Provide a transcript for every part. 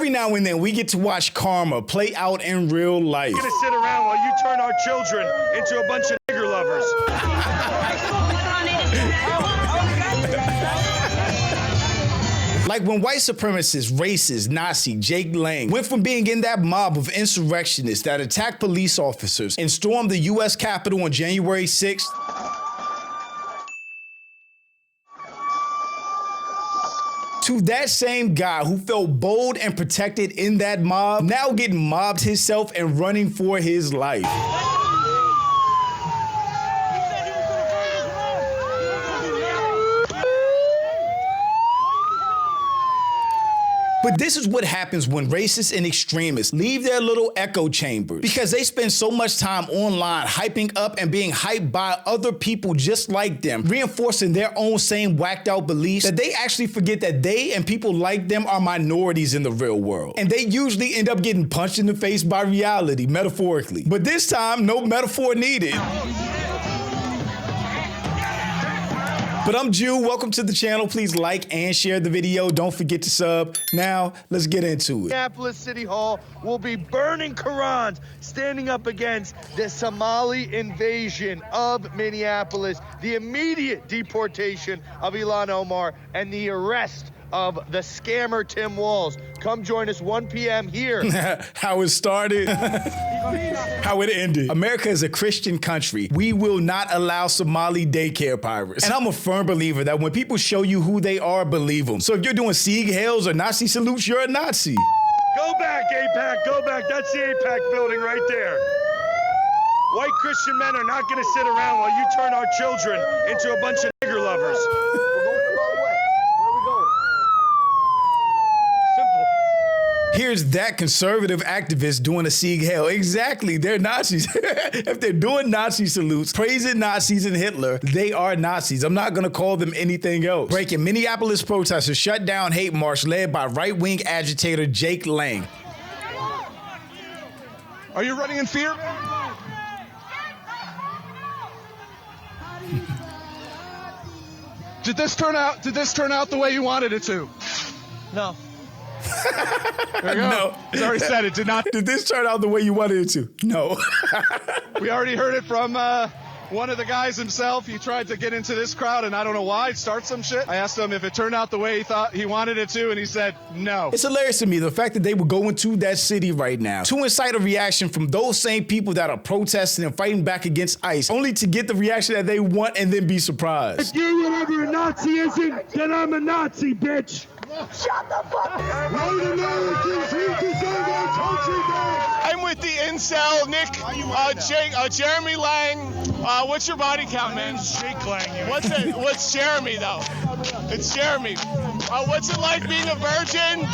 Every now and then we get to watch karma play out in real life. You're gonna sit around while you turn our children into a bunch of nigger lovers. Like when white supremacist, racist, Nazi Jake Lang went from being in that mob of insurrectionists that attacked police officers and stormed the U.S. Capitol on January 6th, to that same guy who felt bold and protected in that mob, now getting mobbed himself and running for his life. But this is what happens when racists and extremists leave their little echo chambers, because they spend so much time online hyping up and being hyped by other people just like them, reinforcing their own same whacked out beliefs, that they actually forget that they and people like them are minorities in the real world. And they usually end up getting punched in the face by reality, metaphorically. But this time, no metaphor needed. But I'm Jew, welcome to the channel. Please like and share the video. Don't forget to sub. Now, let's get into it. Minneapolis City Hall will be burning Qurans, standing up against the Somali invasion of Minneapolis, the immediate deportation of Ilhan Omar, and the arrest of the scammer Tim Walz. Come join us 1 p.m. here. How it started, how it ended. America is a Christian country. We will not allow Somali daycare pirates. And I'm a firm believer that when people show you who they are, believe them. So if you're doing Sieg Heils or Nazi salutes, you're a Nazi. Go back, AIPAC, go back. That's the AIPAC building right there. White Christian men are not going to sit around while you turn our children into a bunch of nigger lovers. Here's that conservative activist doing a Sieg Heil. Exactly, they're Nazis. If they're doing Nazi salutes, praising Nazis and Hitler, they are Nazis. I'm not gonna call them anything else. Breaking: Minneapolis protesters shut down hate march led by right-wing agitator Jake Lang. Are you running in fear? Did this turn out the way you wanted it to? No. There you go. No. He's already said it did not. Did this turn out the way you wanted it to? No. We already heard it from one of the guys himself. He tried to get into this crowd, and I don't know why, start some shit. I asked him if it turned out the way he thought he wanted it to, and he said no. It's hilarious to me, the fact that they would go into that city right now to incite a reaction from those same people that are protesting and fighting back against ICE, only to get the reaction that they want and then be surprised. If you're whatever a Nazi isn't, then I'm a Nazi, bitch. Shut the fuck up! White Americans, we deserve our country back! I'm with the incel, Nick, Jeremy Lang. What's your body count, man? Jake Lang. What's Jeremy, though? It's Jeremy. What's it like being a virgin?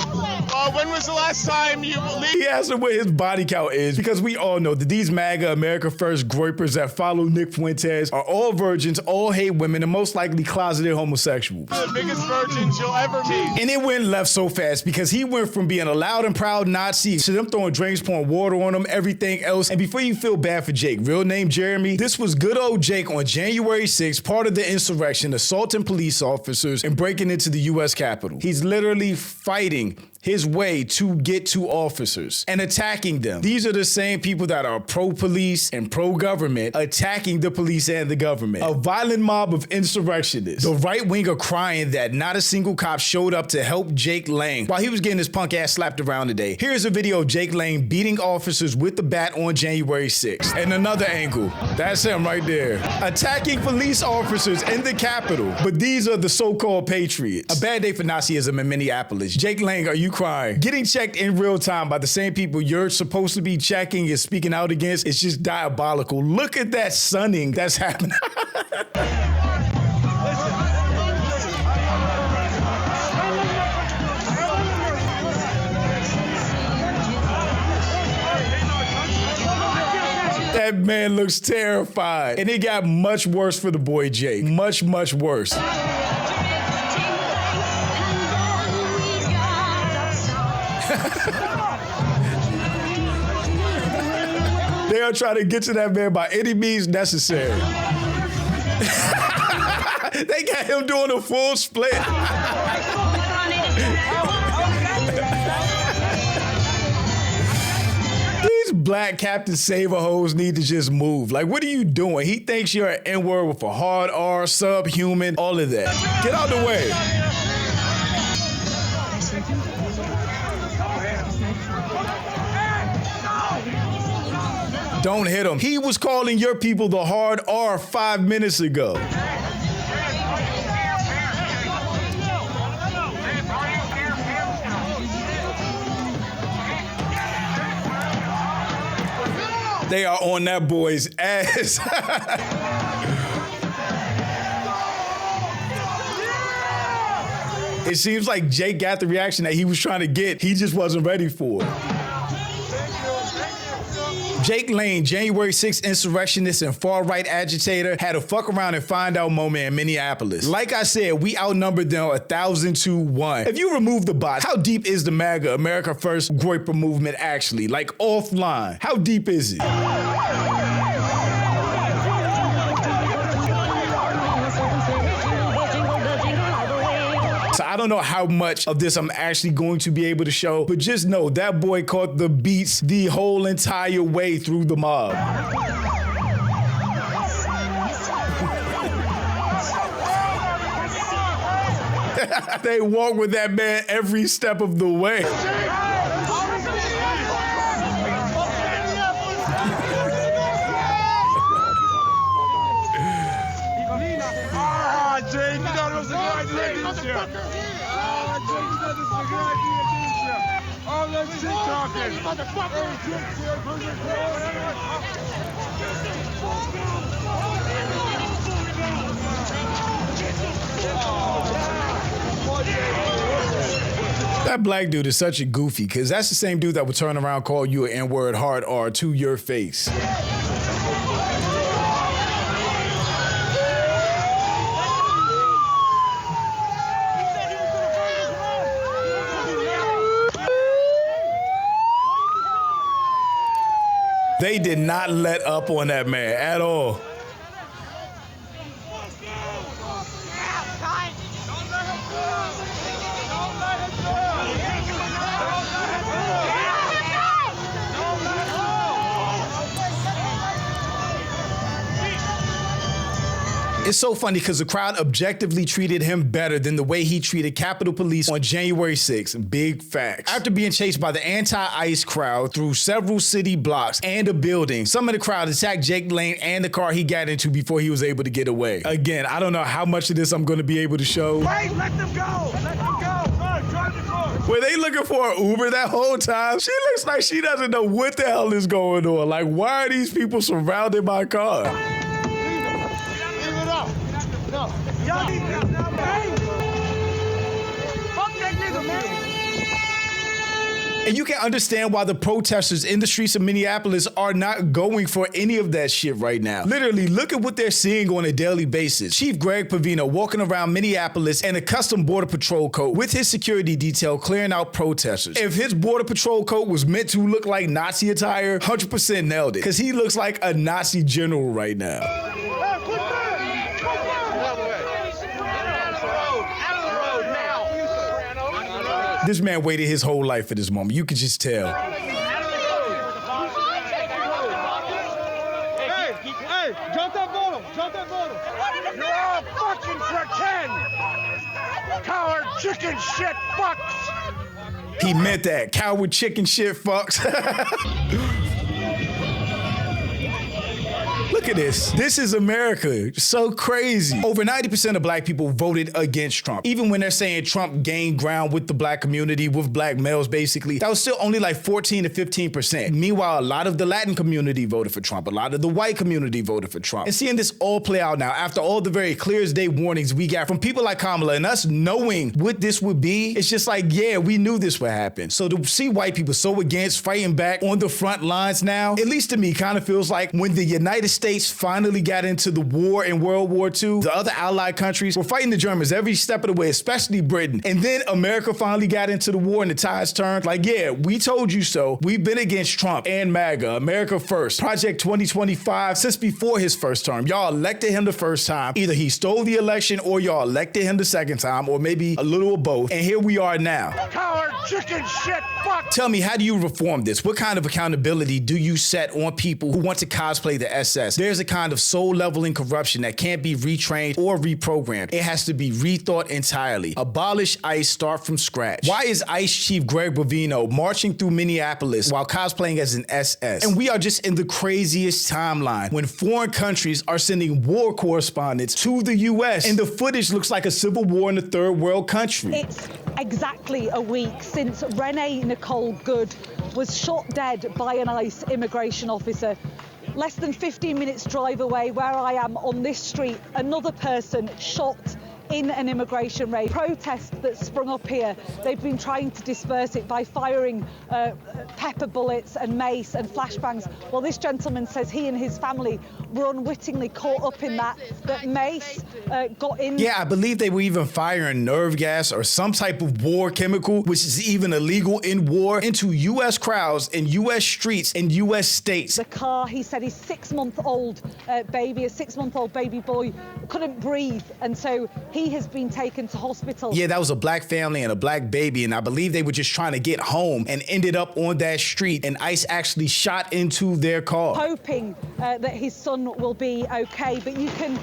When was the last time you believed? He asked him what his body count is, because we all know that these MAGA, America First groypers that follow Nick Fuentes are all virgins, all hate women, and most likely closeted homosexuals. The biggest virgins you'll ever meet. And it went left so fast because he went from being a loud and proud Nazi to them throwing drinks, pouring water on him, everything else. And before you feel bad for Jake, real name Jeremy, this was good old Jake on January 6th, part of the insurrection, assaulting police officers and breaking into the U.S. Capitol. He's literally fighting his way to get to officers and attacking them. These are the same people that are pro-police and pro-government attacking the police and the government. A violent mob of insurrectionists. The right wing are crying that not a single cop showed up to help Jake Lang while he was getting his punk ass slapped around today. Here's a video of Jake Lang beating officers with the bat on January 6th. And another angle. That's him right there. Attacking police officers in the Capitol. But these are the so-called patriots. A bad day for Nazism in Minneapolis. Jake Lang, are you crying? Getting checked in real time by the same people you're supposed to be checking and speaking out against is just diabolical. Look at that sunning that's happening. That man looks terrified. And it got much worse for the boy Jake. Much, much worse. They are trying to get to that man by any means necessary. They got him doing a full split. black Captain Save-A-Hoes need to just move. Like, what are you doing? He thinks you're an N-word with a hard R, subhuman, all of that. Get out the way. Don't hit him. He was calling your people the hard R 5 minutes ago. They are on that boy's ass. It seems like Jake got the reaction that he was trying to get. He just wasn't ready for it. Jake Lane, January 6th insurrectionist and far-right agitator, had a fuck around and find out moment in Minneapolis. Like I said, we outnumbered them 1,000 to 1. If you remove the bots, how deep is the MAGA, America First, Groyper movement actually? Like offline, how deep is it? So I don't know how much of this I'm actually going to be able to show, but just know that boy caught the beats the whole entire way through the mob. They walk with that man every step of the way. Jake, you thought it was a good idea, didn't you? Jake, you thought this was a good idea, didn't you? Oh, that's shit talking. That black dude is such a goofy, because that's the same dude that would turn around and call you an N-word hard R to your face. They did not let up on that man at all. It's so funny because the crowd objectively treated him better than the way he treated Capitol Police on January 6th. Big facts. After being chased by the anti-ICE crowd through several city blocks and a building, some of the crowd attacked Jake Lane and the car he got into before he was able to get away. Again, I don't know how much of this I'm going to be able to show. Wait, let them go! Let them go! Drive the car! Were they looking for an Uber that whole time? She looks like she doesn't know what the hell is going on. Like, why are these people surrounding my car? And you can understand why the protesters in the streets of Minneapolis are not going for any of that shit right now. Literally, look at what they're seeing on a daily basis. Chief Greg Pavino walking around Minneapolis in a custom Border Patrol coat with his security detail clearing out protesters. If his Border Patrol coat was meant to look like Nazi attire, 100% nailed it. Because he looks like a Nazi general right now. This man waited his whole life for this moment. You could just tell. Hey, jump that bottle. Jump that bottle. You're all fucking pretend. Coward chicken shit fucks. He meant that. Coward chicken shit fucks. Look at this. This is America. So crazy. Over 90% of black people voted against Trump. Even when they're saying Trump gained ground with the black community, with black males, basically, that was still only like 14 to 15%. Meanwhile, a lot of the Latin community voted for Trump. A lot of the white community voted for Trump. And seeing this all play out now, after all the very clear as day warnings we got from people like Kamala and us knowing what this would be, it's just like, yeah, we knew this would happen. So to see white people so against fighting back on the front lines now, at least to me, kind of feels like when the United States States finally got into the war in World War II. The other allied countries were fighting the Germans every step of the way, especially Britain. And then America finally got into the war and the tides turned. Like, yeah, we told you so. We've been against Trump and MAGA, America First, Project 2025, since before his first term. Y'all elected him the first time. Either he stole the election or y'all elected him the second time, or maybe a little of both. And here we are now. Coward, chicken shit, fuck! Tell me, how do you reform this? What kind of accountability do you set on people who want to cosplay the SS? There's a kind of soul-leveling corruption that can't be retrained or reprogrammed. It has to be rethought entirely. Abolish ICE, start from scratch. Why is ICE Chief Greg Bovino marching through Minneapolis while cosplaying as an SS? And we are just in the craziest timeline when foreign countries are sending war correspondents to the US and the footage looks like a civil war in a third world country. It's exactly a week since Renee Nicole Good was shot dead by an ICE immigration officer. Less than 15 minutes drive away where I am on this street, another person shot in an immigration raid. Protest that sprung up here, they've been trying to disperse it by firing pepper bullets and mace and flashbangs. Well, this gentleman says he and his family were unwittingly caught up in that mace got in. Yeah, I believe they were even firing nerve gas or some type of war chemical, which is even illegal in war, into U.S. crowds and U.S. streets and U.S. states. The car, he said his 6-month-old baby, a 6-month-old baby boy, couldn't breathe, and so he has been taken to hospital. Yeah, that was a black family and a black baby, and I believe they were just trying to get home and ended up on that street, and ICE actually shot into their car. Hoping that his son will be okay, but you can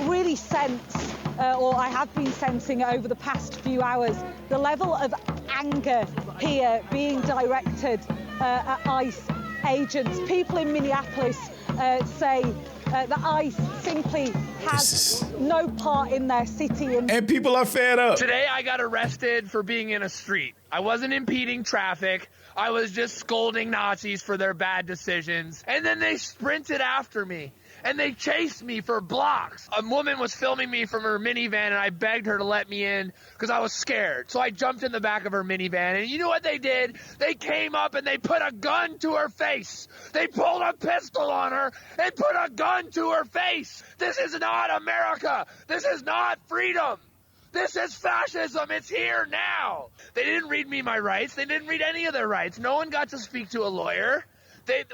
really sense, or I have been sensing over the past few hours, the level of anger here being directed at ICE agents. People in Minneapolis say that ICE simply has no part in their city. And people are fed up. Today I got arrested for being in a street. I wasn't impeding traffic. I was just scolding Nazis for their bad decisions. And then they sprinted after me. And they chased me for blocks. A woman was filming me from her minivan, and I begged her to let me in because I was scared. So I jumped in the back of her minivan, and you know what they did? They came up and they put a gun to her face. They pulled a pistol on her and put a gun to her face. This is not America. This is not freedom. This is fascism. It's here now. They didn't read me my rights. They didn't read any of their rights. No one got to speak to a lawyer.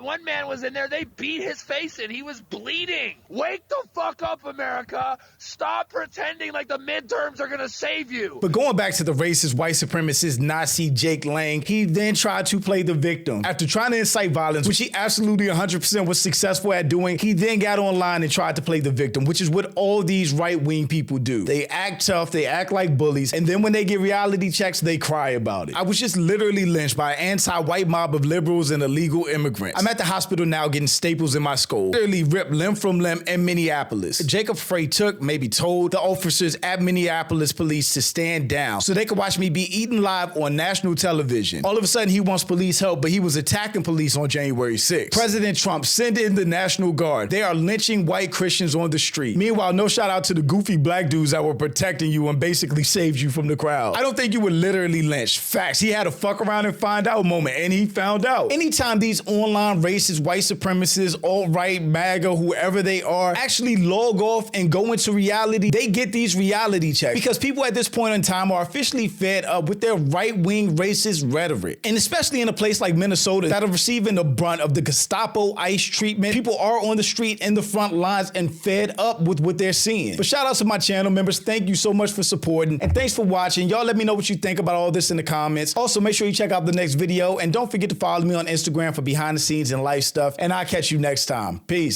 One man was in there, they beat his face in, he was bleeding. Wake the fuck up, America. Stop pretending like the midterms are gonna save you. But going back to the racist, white supremacist, Nazi Jake Lang, he then tried to play the victim. After trying to incite violence, which he absolutely 100% was successful at doing, he then got online and tried to play the victim, which is what all these right-wing people do. They act tough, they act like bullies, and then when they get reality checks, they cry about it. I was just literally lynched by an anti-white mob of liberals and illegal immigrants. I'm at the hospital now getting staples in my skull. Literally ripped limb from limb in Minneapolis. Jacob Frey maybe told the officers at Minneapolis police to stand down so they could watch me be eaten live on national television. All of a sudden he wants police help, but he was attacking police on January 6th. President Trump, send in the National Guard. They are lynching white Christians on the street. Meanwhile, no shout out to the goofy black dudes that were protecting you and basically saved you from the crowd. I don't think you were literally lynched. Facts. He had a fuck around and find out moment, and he found out. Anytime these online racist, white supremacists, alt-right, MAGA, whoever they are, actually log off and go into reality, they get these reality checks. Because people at this point in time are officially fed up with their right-wing racist rhetoric. And especially in a place like Minnesota that are receiving the brunt of the Gestapo ICE treatment, people are on the street in the front lines and fed up with what they're seeing. But shout out to my channel members. Thank you so much for supporting. And thanks for watching. Y'all let me know what you think about all this in the comments. Also, make sure you check out the next video. And don't forget to follow me on Instagram for behind the scenes and life stuff, and I'll catch you next time. Peace.